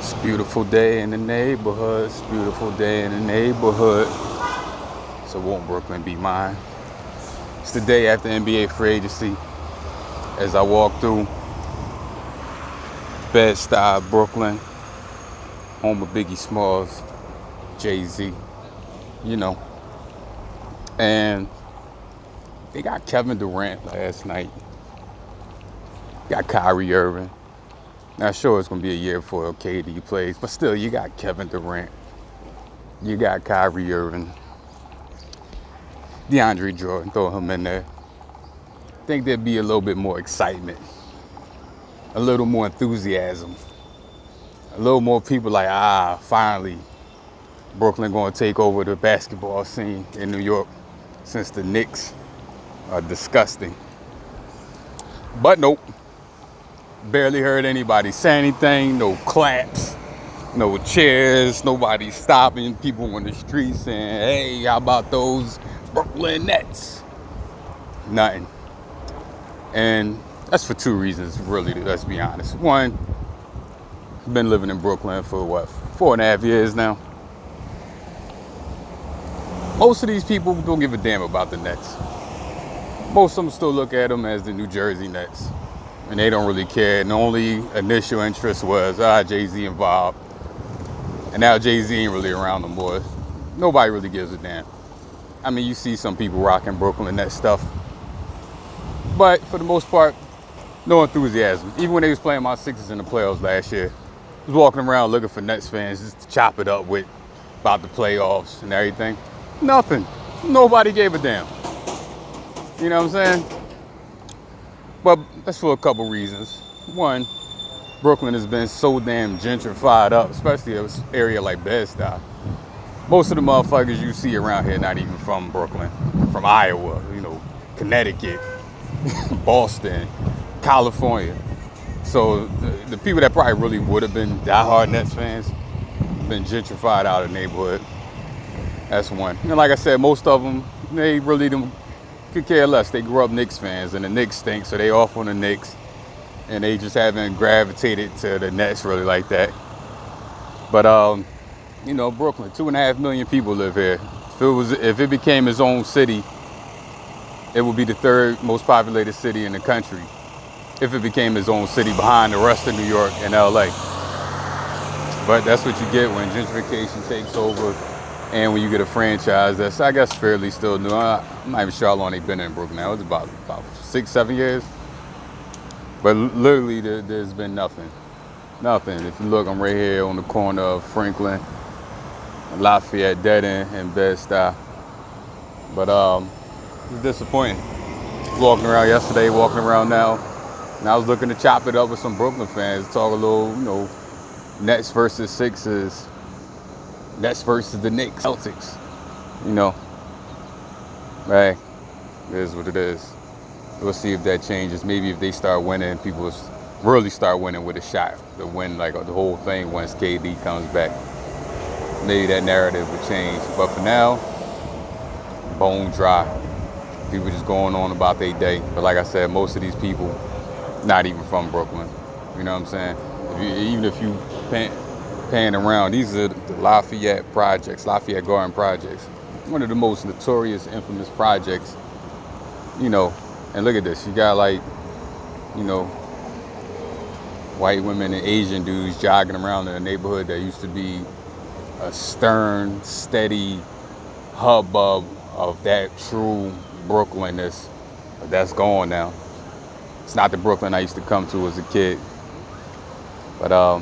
It's a beautiful day in the neighborhood. It's a beautiful day in the neighborhood. So won't Brooklyn be mine? It's the day after NBA free agency. As I walk through Bed-Stuy, Brooklyn, home of Biggie Smalls, Jay-Z, you know. And they got Kevin Durant last night. Got Kyrie Irving. Not sure it's going to be a year before KD plays, but still, you got Kevin Durant. You got Kyrie Irving. DeAndre Jordan, throw him in there. I think there'd be a little bit more excitement, a little more enthusiasm, a little more people like, finally, Brooklyn going to take over the basketball scene in New York since the Knicks are disgusting. But nope. Barely heard anybody say anything, no claps, no cheers, nobody stopping people on the street saying, hey, how about those Brooklyn Nets? Nothing. And that's for two reasons, really, let's be honest. One, I've been living in Brooklyn for 4.5 years now. Most of these people don't give a damn about the Nets. Most of them still look at them as the New Jersey Nets. And they don't really care. And the only initial interest was, Jay-Z involved. And now Jay-Z ain't really around no more. Nobody really gives a damn. I mean, you see some people rocking Brooklyn Nets stuff. But for the most part, no enthusiasm. Even when they was playing my Sixers in the playoffs last year, I was walking around looking for Nets fans just to chop it up with about the playoffs and everything. Nothing. Nobody gave a damn. You know what I'm saying? But that's for a couple reasons. One, Brooklyn has been so damn gentrified up, especially an area like Bed-Stuy. Most of the motherfuckers you see around here not even from Brooklyn, from Iowa, Connecticut, Boston, California. So the people that probably really would have been diehard Nets fans been gentrified out of the neighborhood. That's one. And like I said, most of them, they really don't could care less. They grew up Knicks fans, and the Knicks stink, so they off on the Knicks, and they just haven't gravitated to the Nets really like that. But Brooklyn, 2.5 million people live here. If it became its own city, it would be the third most populated city in the country. If it became its own city behind the rest of New York and LA. But that's what you get when gentrification takes over. And when you get a franchise that's, I guess, fairly still new. I'm not even sure how long they've been in Brooklyn now. It's about 6-7 years. But literally, there's been nothing. Nothing. If you look, I'm right here on the corner of Franklin, Lafayette, Dead End, and Bed-Stuy. But it's disappointing. Walking around yesterday, walking around now. And I was looking to chop it up with some Brooklyn fans, talk a little, Nets versus Sixers. Nets versus the Knicks, Celtics, Hey, it is what it is. We'll see if that changes. Maybe if they start winning, people will really start winning with a shot to win like the whole thing once KD comes back. Maybe that narrative will change. But for now, bone dry. People just going on about their day. But like I said, most of these people, not even from Brooklyn. You know what I'm saying? Even if you pan around, these are the Lafayette Garden projects. One of the most notorious, infamous projects, and look at this. You got white women and Asian dudes jogging around in a neighborhood that used to be a stern, steady hubbub of that true Brooklynness. But that's gone now. It's not the Brooklyn I used to come to as a kid. But I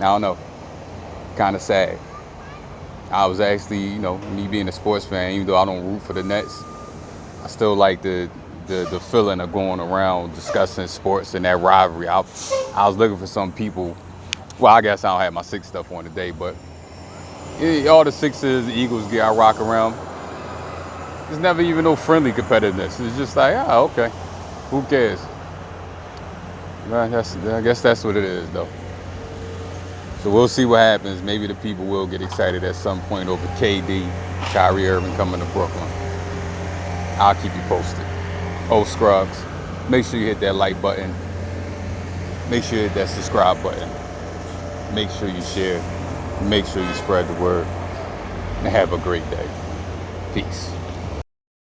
don't know, kind of sad. I was actually, me being a sports fan, even though I don't root for the Nets, I still like the feeling of going around discussing sports and that rivalry. I was looking for some people. Well, I guess I don't have my Sixers stuff on today, but all the Sixers, the Eagles gear I rock around, there's never even no friendly competitiveness. It's just like, okay, who cares? I guess that's what it is, though. So we'll see what happens. Maybe the people will get excited at some point over KD, Kyrie Irving coming to Brooklyn. I'll keep you posted. Oh, Scrubs, make sure you hit that like button. Make sure you hit that subscribe button. make sure you share, make sure you spread the word, and have a great day. Peace.